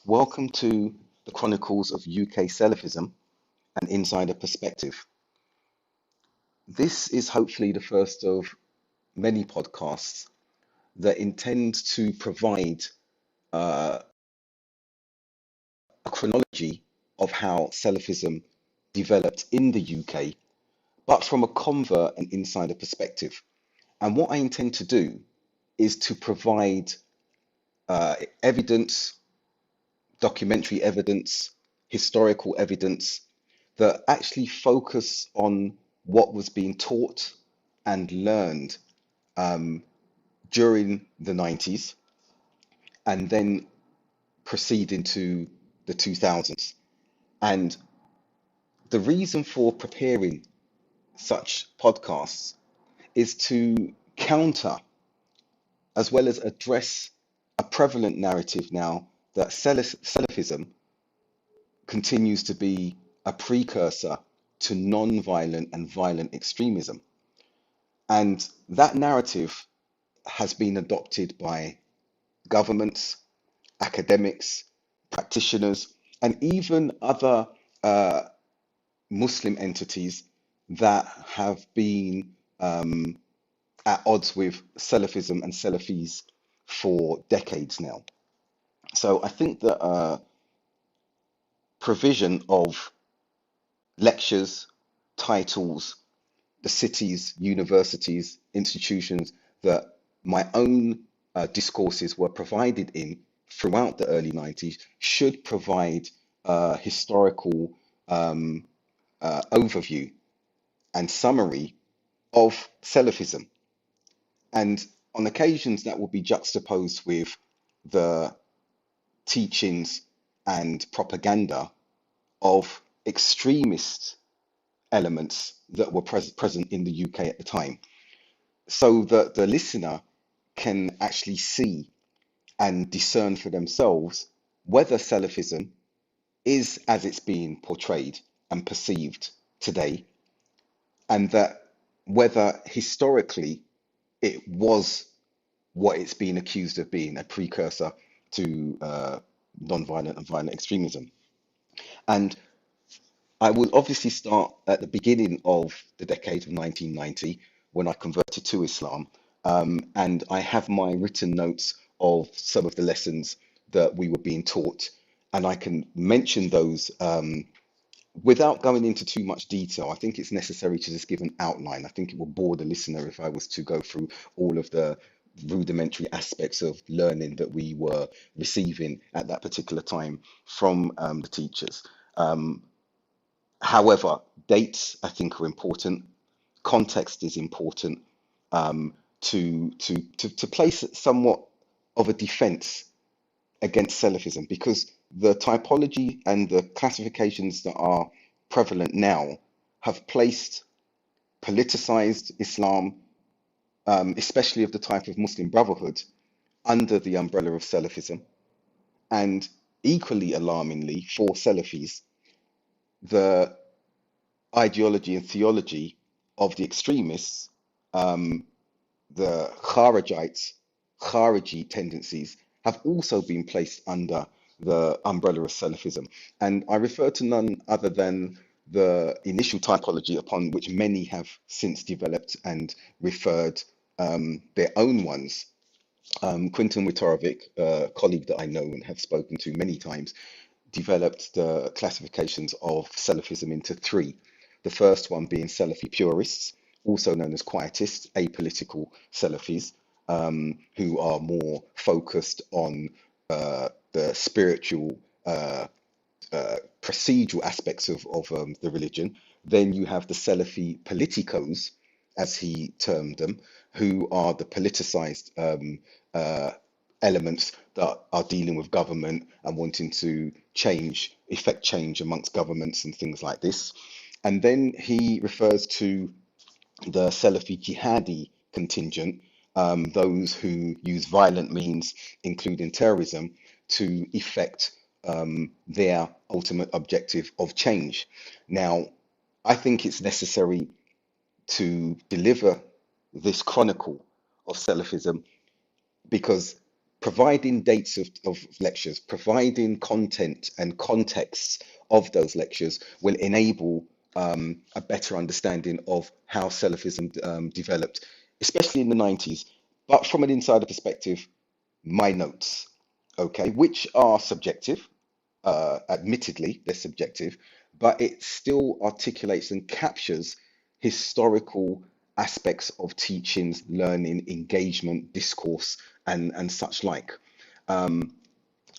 Welcome to the Chronicles of UK Salafism, an insider perspective. This is hopefully the first of many podcasts that intend to provide a chronology of how Salafism developed in the UK, but from a convert and insider perspective. And what I intend to do is to provide evidence, documentary evidence, historical evidence that actually focus on what was being taught and learned during the 90s and then proceed into the 2000s. And the reason for preparing such podcasts is to counter as well as address a prevalent narrative now that Salafism continues to be a precursor to non-violent and violent extremism. And that narrative has been adopted by governments, academics, practitioners, and even other uh, Muslim entities that have been at odds with Salafism and Salafis for decades now. So I think that provision of lectures, titles, the cities, universities, institutions that my own discourses were provided in throughout the early 90s should provide a historical overview and summary of Salafism. And on occasions, that will be juxtaposed with the teachings and propaganda of extremist elements that were present in the UK at the time, so that the listener can actually see and discern for themselves whether Salafism is as it's being portrayed and perceived today, and that whether historically it was what it's been accused of being, a precursor to non-violent and violent extremism. And I will obviously start at the beginning of the decade of 1990 when I converted to Islam. And I have my written notes of some of the lessons that we were being taught. And I can mention those without going into too much detail. I think it's necessary to just give an outline. I think it will bore the listener if I was to go through all of the rudimentary aspects of learning that we were receiving at that particular time from the teachers. However, dates I think are important. Context is important to place somewhat of a defense against Salafism, because the typology and the classifications that are prevalent now have placed politicized Islam, especially of the type of Muslim Brotherhood, under the umbrella of Salafism. And equally alarmingly for Salafis, the ideology and theology of the extremists, the Khariji tendencies, have also been placed under the umbrella of Salafism. And I refer to none other than the initial typology upon which many have since developed and referred their own ones. Quinton Witorovic, a colleague that I know and have spoken to many times, developed the classifications of Salafism into three. The first one being Salafi purists, also known as quietists, apolitical Salafis, who are more focused on the spiritual, procedural aspects of the religion. Then you have the Salafi politicos, as he termed them, who are the politicized elements that are dealing with government and wanting to effect change amongst governments and things like this. And then he refers to the Salafi jihadi contingent, those who use violent means, including terrorism, to effect their ultimate objective of change. Now, I think it's necessary to deliver this chronicle of Salafism because providing dates of lectures, providing content and contexts of those lectures will enable a better understanding of how Salafism developed, especially in the 90s. But from an insider perspective, my notes, okay, which are subjective, admittedly, they're subjective, but it still articulates and captures historical aspects of teachings, learning, engagement, discourse, and such like. Um,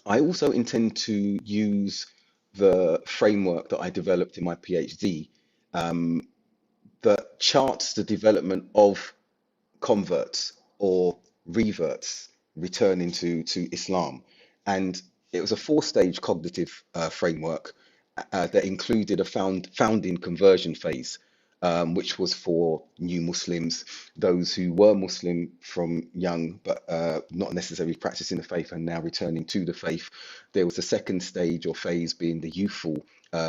I also intend to use the framework that I developed in my PhD that charts the development of converts or reverts returning to Islam. And it was a four-stage cognitive framework that included a founding conversion phase, which was for new Muslims, those who were Muslim from young but not necessarily practicing the faith and now returning to the faith. There was a second stage or phase being the youthful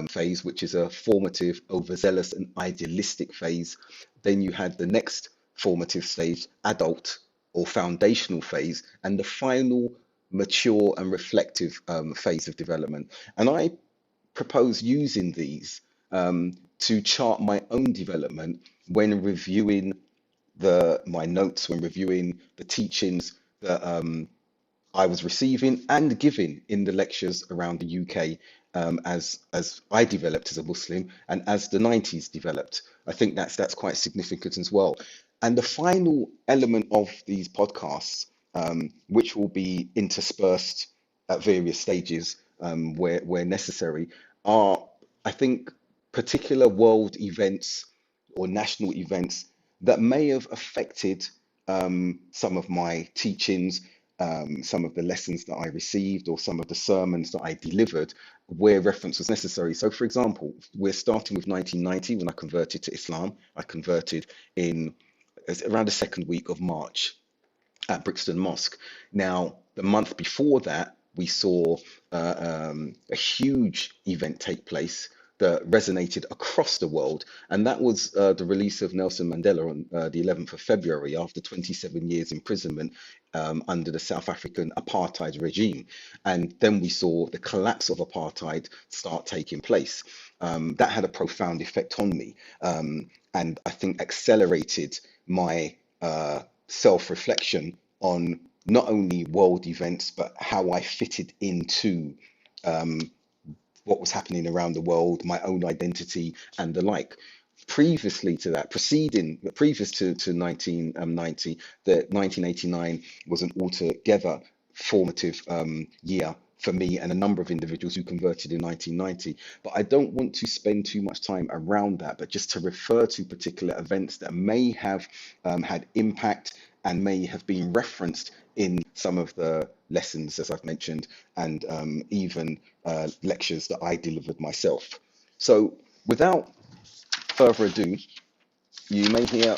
phase, which is a formative, overzealous, and idealistic phase. Then you had the next formative stage, adult or foundational phase, and the final mature and reflective phase of development. And I propose using these to chart my own development when reviewing my notes, when reviewing the teachings that I was receiving and giving in the lectures around the UK as I developed as a Muslim and as the 90s developed. I think that's quite significant as well. And the final element of these podcasts, which will be interspersed at various stages where necessary, are, I think, particular world events or national events that may have affected some of my teachings, some of the lessons that I received, or some of the sermons that I delivered where reference was necessary. So, for example, we're starting with 1990 when I converted to Islam. I converted in around the second week of March at Brixton Mosque. Now, the month before that, we saw a huge event take place that resonated across the world, and that was the release of Nelson Mandela on the 11th of February after 27 years imprisonment under the South African apartheid regime. And then we saw the collapse of apartheid start taking place. That had a profound effect on me, and I think accelerated my self-reflection on not only world events, but how I fitted into what was happening around the world, my own identity, and the like. Previously to that, previous to 1990, the 1989 was an altogether formative year for me and a number of individuals who converted in 1990. But I don't want to spend too much time around that, but just to refer to particular events that may have had impact and may have been referenced in some of the lessons, as I've mentioned, and even lectures that I delivered myself. So, without further ado, you may hear,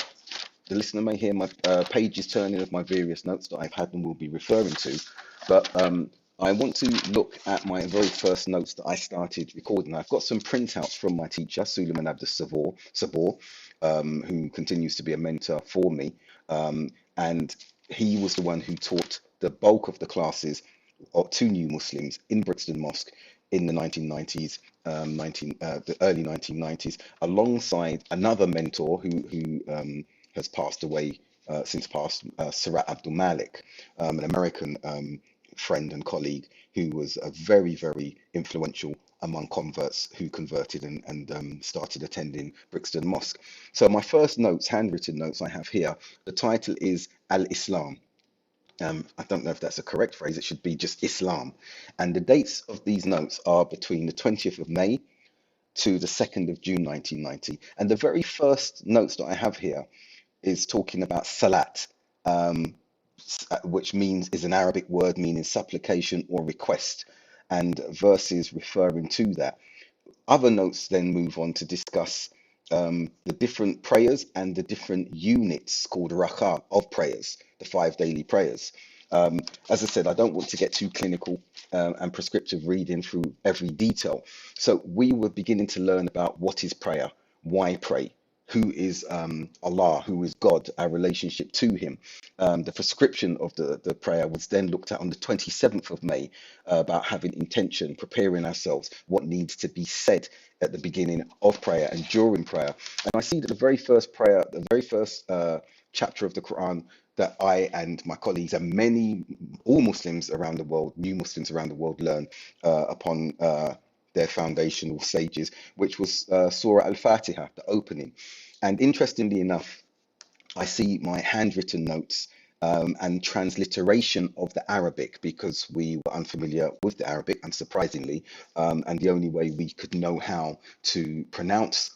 the listener may hear my pages turning of my various notes that I've had and will be referring to, but I want to look at my very first notes that I started recording. I've got some printouts from my teacher, Suleiman Abdus Sabor, who continues to be a mentor for me. And he was the one who taught the bulk of the classes to new Muslims in Brixton Mosque in the 1990s, the early 1990s, alongside another mentor who has passed away since past, Sarat Abdul Malik, an American friend and colleague who was very, very influential among converts who converted and started attending Brixton Mosque. So my first notes, handwritten notes I have here, the title is Al-Islam. I don't know if that's a correct phrase, it should be just Islam. And the dates of these notes are between the 20th of May to the 2nd of June 1990. And the very first notes that I have here is talking about Salat, which is an Arabic word meaning supplication or request, and verses referring to that. Other notes then move on to discuss the different prayers and the different units called rak'ah of prayers, the 5 daily prayers. As I said, I don't want to get too clinical and prescriptive reading through every detail. So we were beginning to learn about what is prayer, why pray, who is Allah, who is God, our relationship to Him. The prescription of the prayer was then looked at on the 27th of May, about having intention, preparing ourselves, what needs to be said at the beginning of prayer and during prayer. And I see that the very first prayer, the very first chapter of the Quran that I and my colleagues and all Muslims around the world, new Muslims around the world, learn upon their foundational sages, which was Surah Al-Fatiha, the opening. And interestingly enough, I see my handwritten notes and transliteration of the Arabic, because we were unfamiliar with the Arabic, unsurprisingly, and the only way we could know how to pronounce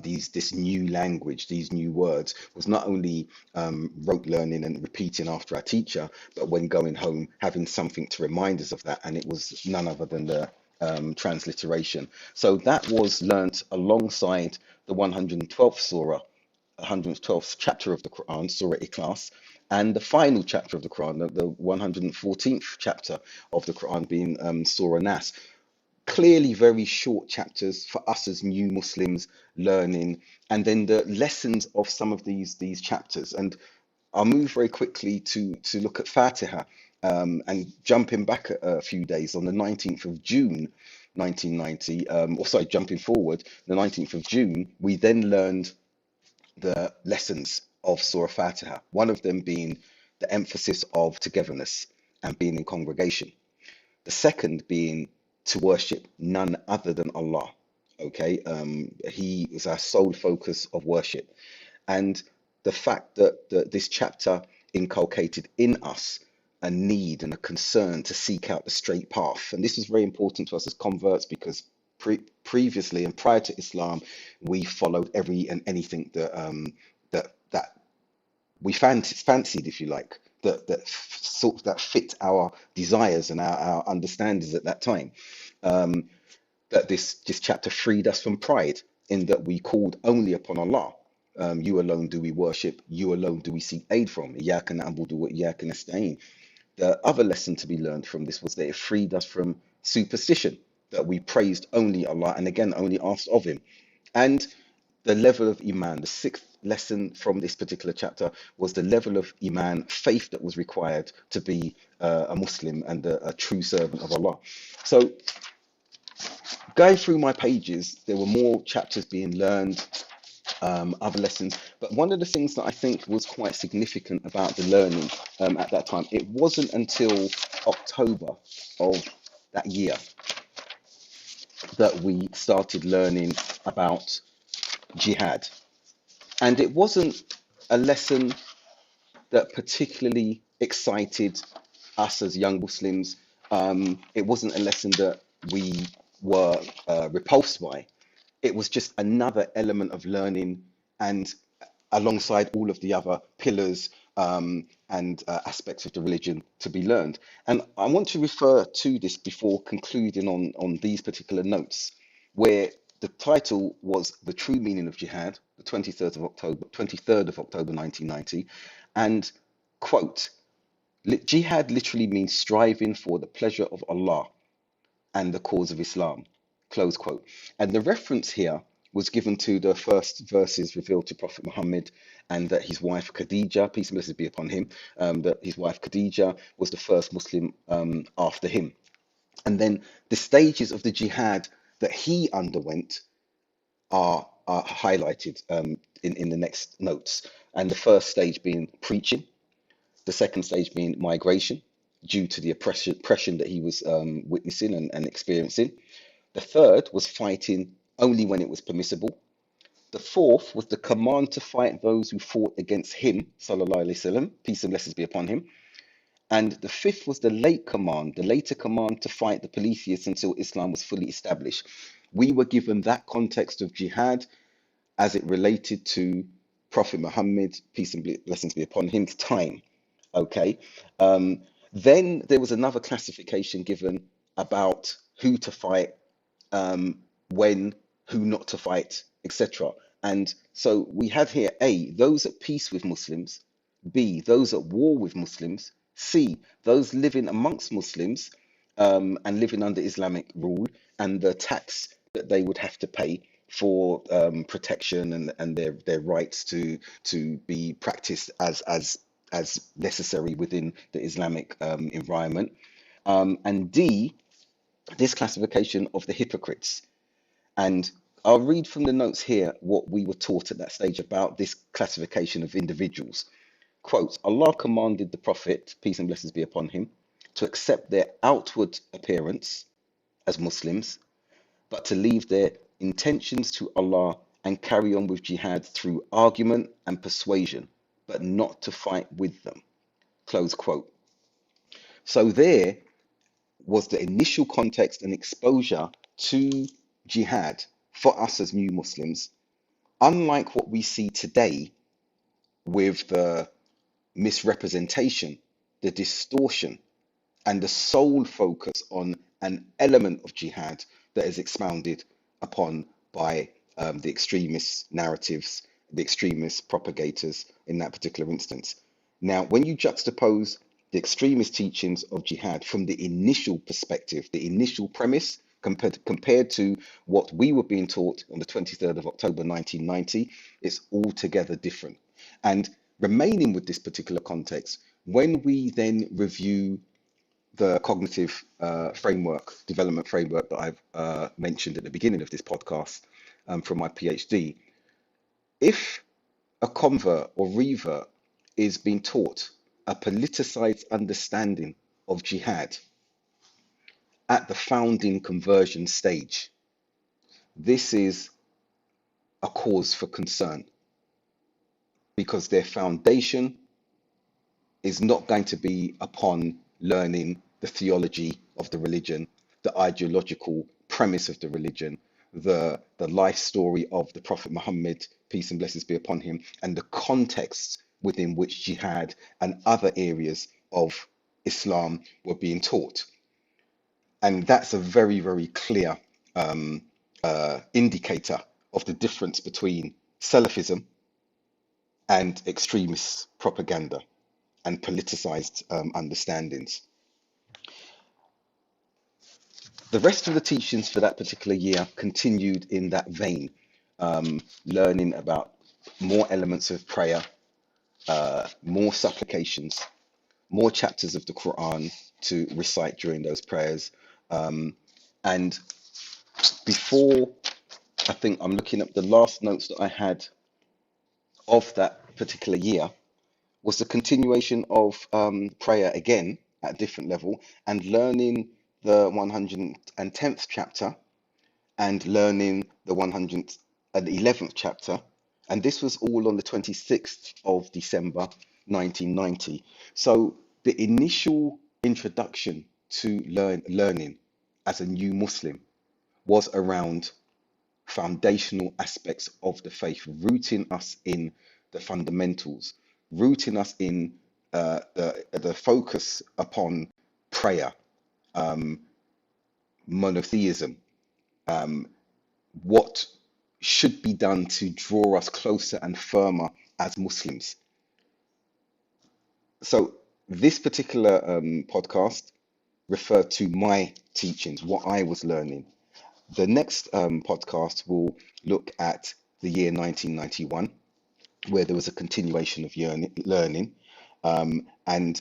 this new language, these new words, was not only rote learning and repeating after our teacher, but when going home, having something to remind us of that, and it was none other than the transliteration. So that was learnt alongside the 112th surah, 112th chapter of the Quran, Surah Ikhlas, and the final chapter of the Quran, the 114th chapter of the Quran, being Surah Nas. Clearly, very short chapters for us as new Muslims learning, and then the lessons of some of these chapters. And I'll move very quickly to look at Fatiha, and jumping back a few days on the 19th of June. 1990, or sorry, jumping forward, the 19th of June, we then learned the lessons of Surah Fatiha, one of them being the emphasis of togetherness and being in congregation. The second being to worship none other than Allah. Okay, He is our sole focus of worship. And the fact that this chapter inculcated in us a need and a concern to seek out the straight path. And this is very important to us as converts, because previously and prior to Islam, we followed every and anything that we fancied, if you like, that fit our desires and our understandings at that time. Um, that this chapter freed us from pride, in that we called only upon Allah. You alone do we worship, you alone do we seek aid from. إِيَّاكَ نَعْبُدُ وَإِيَّاكَ نَسْتَعِينُ. The other lesson to be learned from this was that it freed us from superstition, that we praised only Allah and again only asked of Him. And the level of Iman, the sixth lesson from this particular chapter, was the level of Iman, faith, that was required to be a Muslim and a true servant of Allah. So, going through my pages, there were more chapters being learned, other lessons. But one of the things that I think was quite significant about the learning at that time, it wasn't until October of that year that we started learning about jihad. And it wasn't a lesson that particularly excited us as young Muslims. It wasn't a lesson that we were repulsed by. It was just another element of learning, and alongside all of the other pillars and aspects of the religion to be learned. And I want to refer to this before concluding on these particular notes, where the title was The True Meaning of Jihad, the 23rd of October 1990, and quote, Jihad literally means striving for the pleasure of Allah and the cause of Islam, close quote. And the reference here was given to the first verses revealed to Prophet Muhammad, and that his wife Khadija, peace and blessings be upon him, that his wife Khadija was the first Muslim after him. And then the stages of the jihad that he underwent are highlighted in the next notes. And the first stage being preaching, the second stage being migration, due to the oppression that he was witnessing and experiencing. The third was fighting only when it was permissible. The fourth was the command to fight those who fought against him, sallallahu alaihi wasallam, peace and blessings be upon him. And the fifth was the later command to fight the polytheists until Islam was fully established. We were given that context of jihad as it related to Prophet Muhammad, peace and blessings be upon him, time. Okay. Then there was another classification given about who to fight, when, who not to fight, etc. And so we have here A, those at peace with Muslims, B, those at war with Muslims, C, those living amongst Muslims and living under Islamic rule and the tax that they would have to pay, for protection and their rights to be practiced as necessary within the Islamic environment. And D, this classification of the hypocrites. And I'll read from the notes here what we were taught at that stage about this classification of individuals. Quote, Allah commanded the Prophet, peace and blessings be upon him, to accept their outward appearance as Muslims, but to leave their intentions to Allah and carry on with jihad through argument and persuasion, but not to fight with them. Close quote. So there was the initial context and exposure to jihad for us as new Muslims, unlike what we see today with the misrepresentation, the distortion, and the sole focus on an element of jihad that is expounded upon by the extremist narratives, the extremist propagators in that particular instance. Now, when you juxtapose the extremist teachings of jihad from the initial perspective, the initial premise, compared to what we were being taught on the 23rd of October 1990, it's altogether different. And remaining with this particular context, when we then review the cognitive framework, development framework that I've mentioned at the beginning of this podcast from my PhD, if a convert or revert is being taught a politicized understanding of jihad at the founding conversion stage, this is a cause for concern because their foundation is not going to be upon learning the theology of the religion, the ideological premise of the religion, the life story of the Prophet Muhammad, peace and blessings be upon him, and the context within which jihad and other areas of Islam were being taught. And that's a very, very clear indicator of the difference between Salafism and extremist propaganda and politicized understandings. The rest of the teachings for that particular year continued in that vein, learning about more elements of prayer, more supplications, more chapters of the Quran to recite during those prayers. And before, I think I'm looking at the last notes that I had of that particular year, was the continuation of prayer again at a different level and learning the 110th chapter and learning the 111th chapter. And this was all on the 26th of December 1990. So the initial introduction to learning as a new Muslim was around foundational aspects of the faith, rooting us in the fundamentals, rooting us in the focus upon prayer, monotheism, what should be done to draw us closer and firmer as Muslims. So this particular podcast referred to my teachings, what I was learning. The next podcast will look at the year 1991, where there was a continuation of learning, and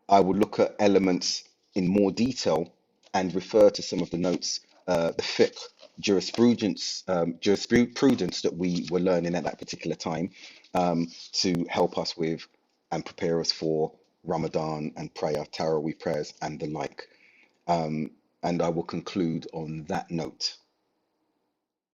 I will look at elements in more detail and refer to some of the notes, the fiqh jurisprudence that we were learning at that particular time, to help us with and prepare us for Ramadan and prayer, Taraweeh prayers, and the like. And I will conclude on that note.